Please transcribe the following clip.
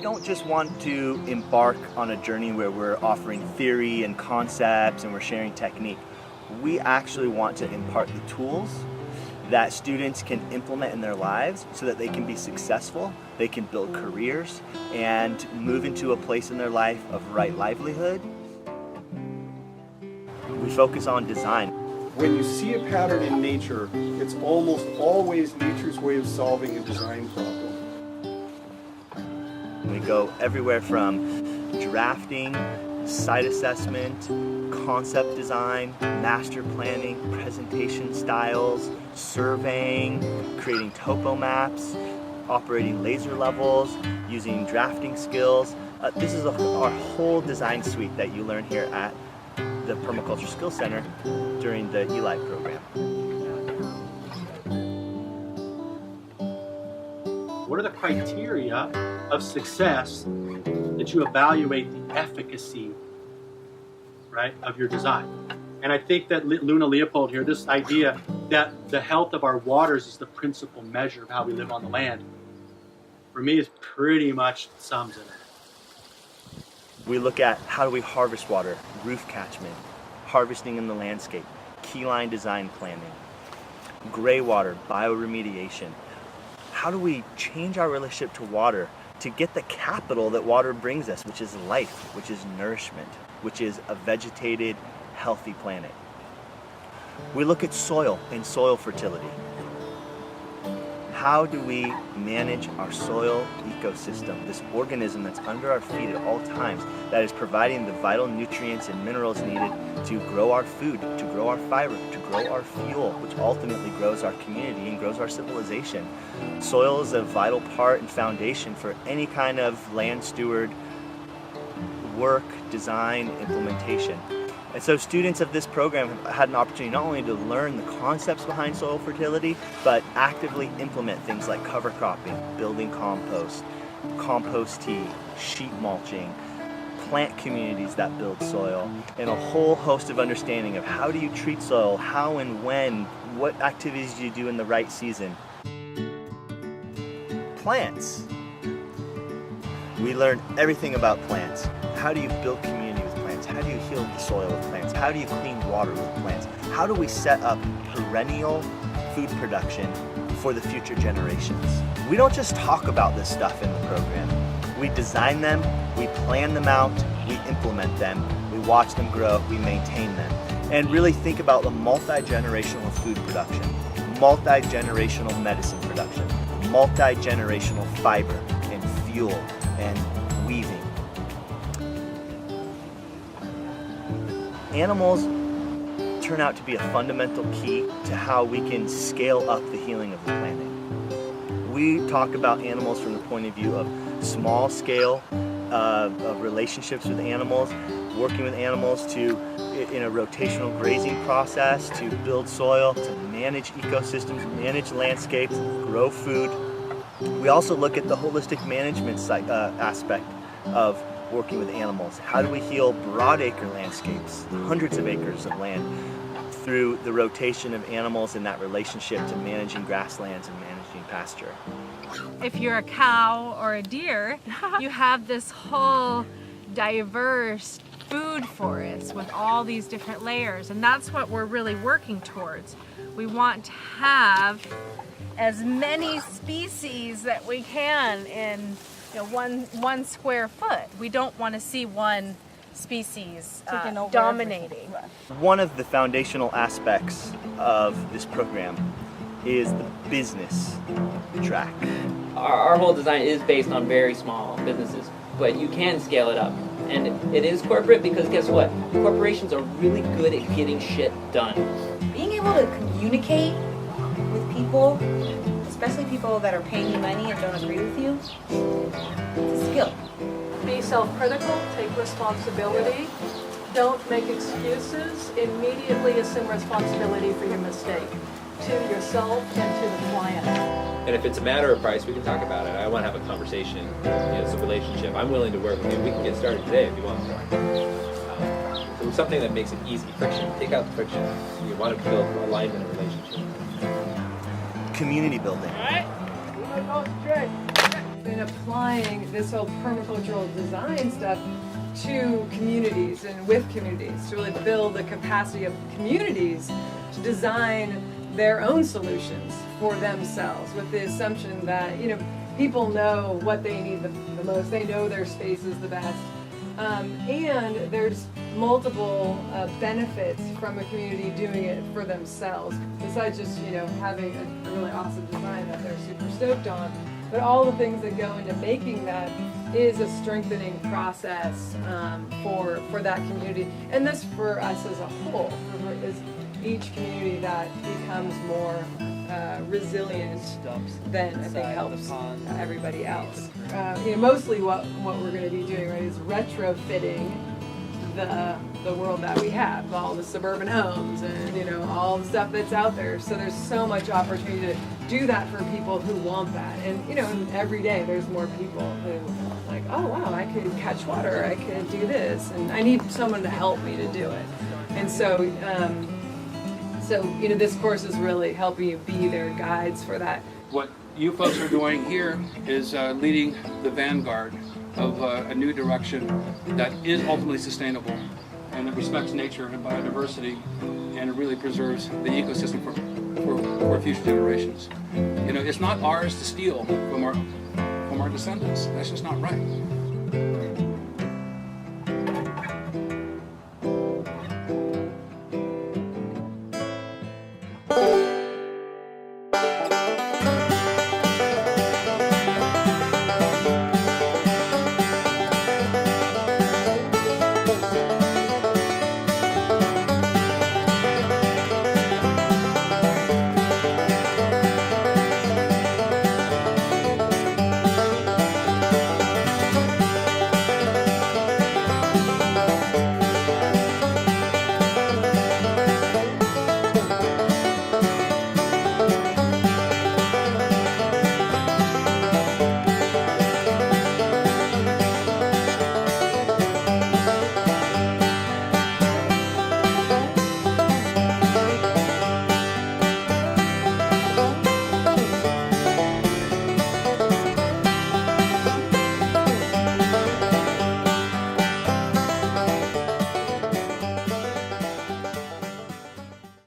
we don't just want to embark on a journey where we're offering theory and concepts and we're sharing technique. We actually want to impart the tools that students can implement in their lives so that they can be successful, they can build careers, and move into a place in their life of right livelihood. We focus on design. When you see a pattern in nature, it's almost always nature's way of solving a design problem. We go everywhere from drafting, site assessment, concept design, master planning, presentation styles, surveying, creating topo maps, operating laser levels, using drafting skills. This is our whole design suite that you learn here at the Permaculture Skills Center during the ELI program. What are the criteria of success that you evaluate the efficacy, right, of your design? And I think that Luna Leopold here, this idea that the health of our waters is the principal measure of how we live on the land, for me is pretty much sums it up. We look at how do we harvest water, roof catchment, harvesting in the landscape, keyline design planning, gray water, bioremediation. How do we change our relationship to water to get the capital that water brings us, which is life, which is nourishment, which is a vegetated, healthy planet. We look at soil and soil fertility. How do we manage our soil ecosystem, this organism that's under our feet at all times, that is providing the vital nutrients and minerals needed to grow our food, to grow our fiber, to grow our fuel, which ultimately grows our community and grows our civilization. Soil is a vital part and foundation for any kind of land steward work, design, implementation. And so students of this program have had an opportunity not only to learn the concepts behind soil fertility, but actively implement things like cover cropping, building compost, compost tea, sheet mulching, plant communities that build soil, and a whole host of understanding of how do you treat soil, how and when, what activities do you do in the right season. Plants. We learn everything about plants. How do you build community with plants? How do you heal the soil with plants? How do you clean water with plants? How do we set up perennial food production for the future generations? We don't just talk about this stuff in the program. We design them, we plan them out, we implement them, we watch them grow, we maintain them. And really think about the multi-generational food production, multi-generational medicine production, multi-generational fiber and fuel and weaving. Animals turn out to be a fundamental key to how we can scale up the healing of the planet. We talk about animals from the point of view of small scale of relationships with animals, working with animals to in a rotational grazing process to build soil, to manage ecosystems, manage landscapes, grow food. We also look at the holistic management aspect of working with animals. How do we heal broad acre landscapes, hundreds of acres of land, through the rotation of animals and that relationship to managing grasslands and managing pasture? If you're a cow or a deer, you have this whole diverse food forest with all these different layers, and that's what we're really working towards. We want to have as many species that we can in one square foot. We don't want to see one species dominating. One of the foundational aspects of this program is the business track. Our whole design is based on very small businesses, but you can scale it up. And it is corporate because guess what? Corporations are really good at getting shit done. Being able to communicate with people, especially people that are paying you money and don't agree with you, it's a skill. Be self-critical, take responsibility, don't make excuses, immediately assume responsibility for your mistake to yourself and to the client. And if it's a matter of price, we can talk about it. I want to have a conversation. It's a relationship. I'm willing to work with you. We can get started today if you want. So something that makes it easy. Friction. Take out the friction. You want to build alignment and relationship. Community building. All right. in applying this whole permacultural design stuff to communities and with communities to really build the capacity of communities to design their own solutions for themselves, with the assumption that, you know, people know what they need the most, they know their spaces the best, and there's multiple benefits from a community doing it for themselves, besides just, you know, having a really awesome design that they're super stoked on. But all the things that go into making that is a strengthening process for that community, and this for us as a whole, is each community that becomes more resilient, then I think helps everybody else. You know, mostly what we're going to be doing, right, is retrofitting the world that we have, all the suburban homes and, you know, all the stuff that's out there. So there's so much opportunity to do that for people who want that. And, you know, every day there's more people who like, oh wow, I could catch water, I could do this, and I need someone to help me to do it. And so, you know, this course is really helping you be their guides for that. What you folks are doing here is leading the vanguard of a new direction that is ultimately sustainable and that respects nature and biodiversity and it really preserves the ecosystem for future generations. You know, it's not ours to steal from our descendants. That's just not right.